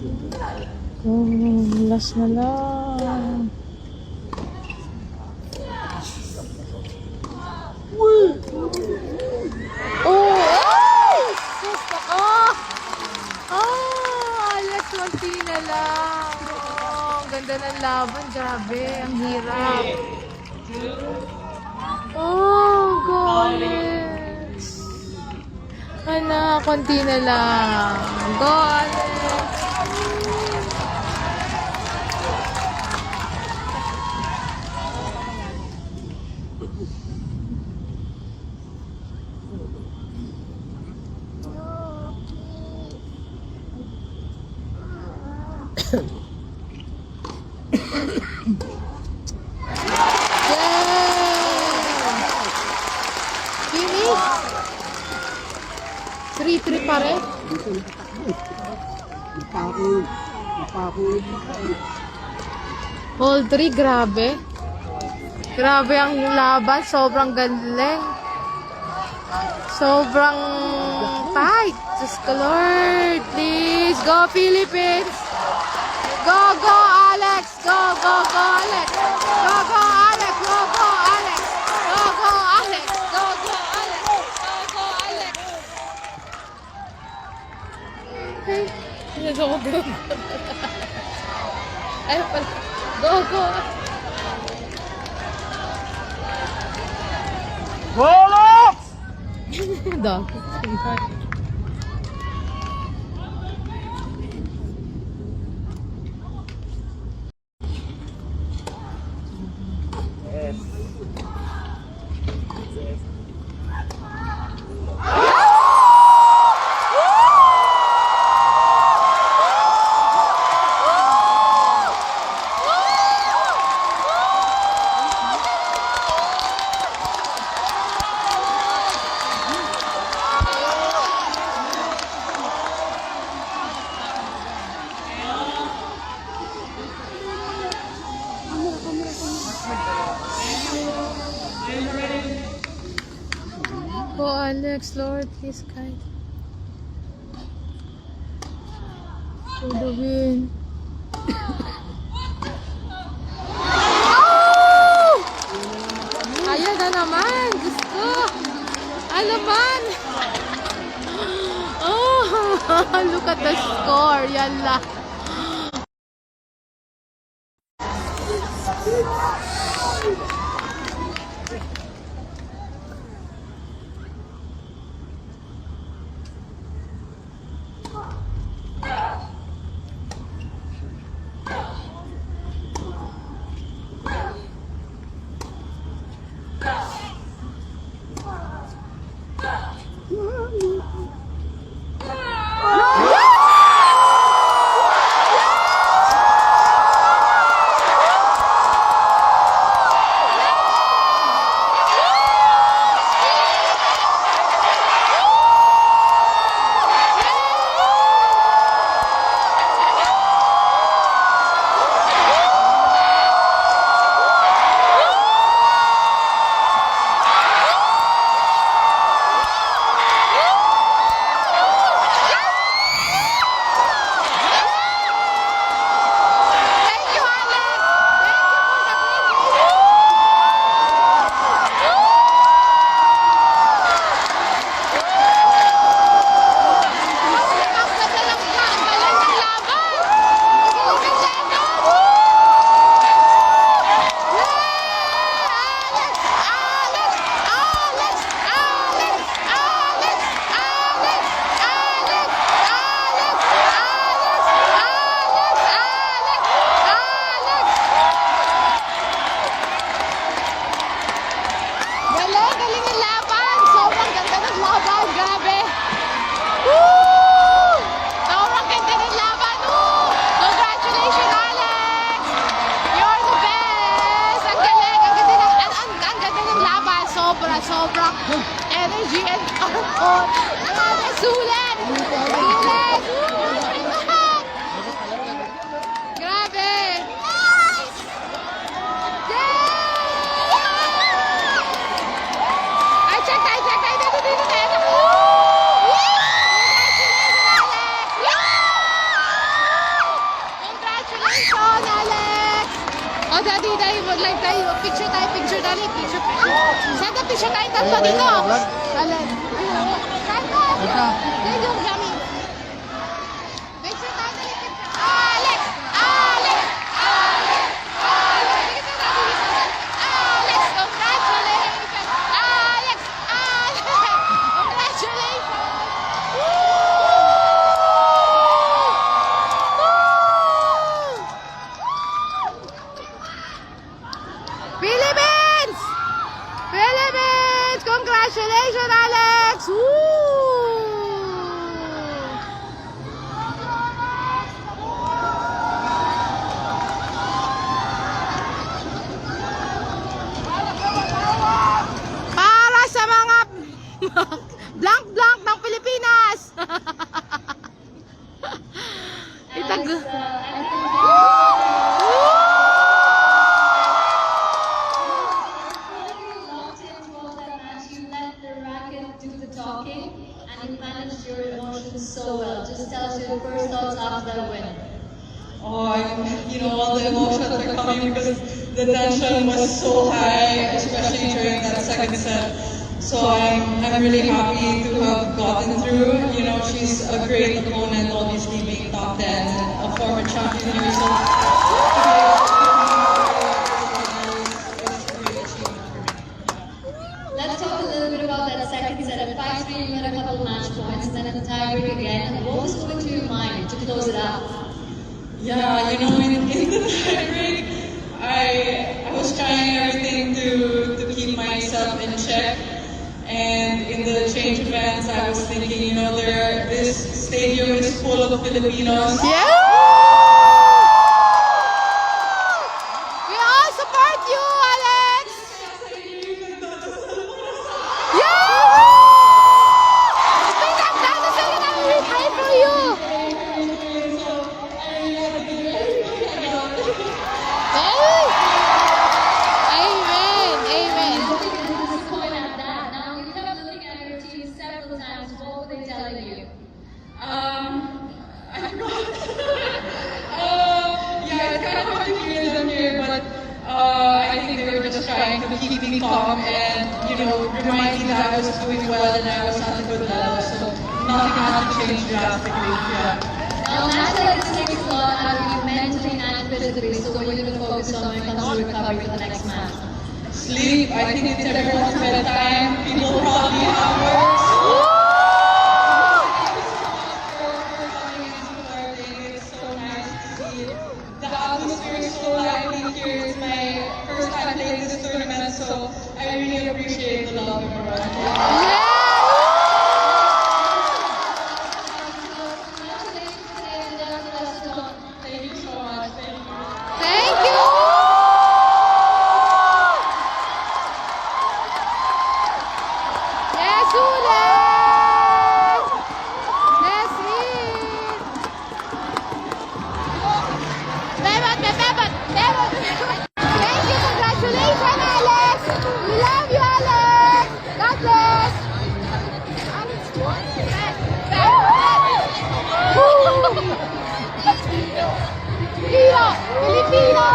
Oh, last na lang. Oh! Ay! Susto ko! Oh! Alex, konti na lang. Oh, ang ganda ng laban. Grabe, ang hirap. Oh, go Alex! Hala, konti na lang. Go Alex! Finish? 3-3 pa rin? Hold 3, grabe. Grabe ang laban, sobrang galing. Sobrang tight. Diyos ko Lord, please. Go Philippines! Go, go Alex! Go, go, go Alex! Go, go Alex! Go, go Alex! Go, go Alex! Go, go Alex! Go, go Alex! Hey, go, go. Ay, pala. Go, go. Alex! Dog. Go Alex, Lord, please guide. To the win. Oh! Ayan na naman, Diyos ko. Ano man? Oh, look at the score. Yalla. Daddy, mag-live tayo. Picture tayo, picture dali. Picture. Saan picture tayo tatlo dito? Alin? Saan ka? Dito, kami. Picture tayo dali. Alex! Alex! Alex! Alex! Alex! Congratulations! Alex! Alex! Congratulations! Philippines! Philippines! Congratulations, Alex! Woo! Para sa mga blank-blank ng Pilipinas! Itag... Talking, and you managed your emotions so well. Just tell us your first thoughts after the win. Oh, all the emotions are coming because the tension was so high, especially during that second set. So I'm really happy to have gotten through. She's a great opponent, obviously being top 10 and a former champion here. So Let's talk a little bit about that second set. At 5-3, you had a couple match points, and then at the tiebreak again. And what was going through your mind to close it out? yeah, in the tiebreak, I was trying everything to keep myself in check. And in the change events, I was thinking, this stadium is full of Filipinos. Yeah! We all support you, Alex! Yeah! Pinagdadasal na namin, we pray for you! Hey! Amen! Amen! Point at that. Now, you kept looking at your team several times. What were they telling you? I forgot. Yeah, it's kind of hard to hear them here, but I think they were just trying to keep me calm and, remind me that I was doing well and I was at a good level. So nothing had to change drastically. Yeah. Now, match like this takes a lot out of you mentally and physically. So, what are you going to focus on when it comes to recovery for the next match? Sleep, I think it's everyone's bedtime. People probably have works. It's so nice to see. The atmosphere is so lively here. It's my first time playing this tournament, so I really appreciate the love everyone. Thank you so much. Thank you. Thank you! Yes, ulit! That's it! Bebot! Thank you! Congratulations, Alex! We love you, Alex! God bless! Filipino!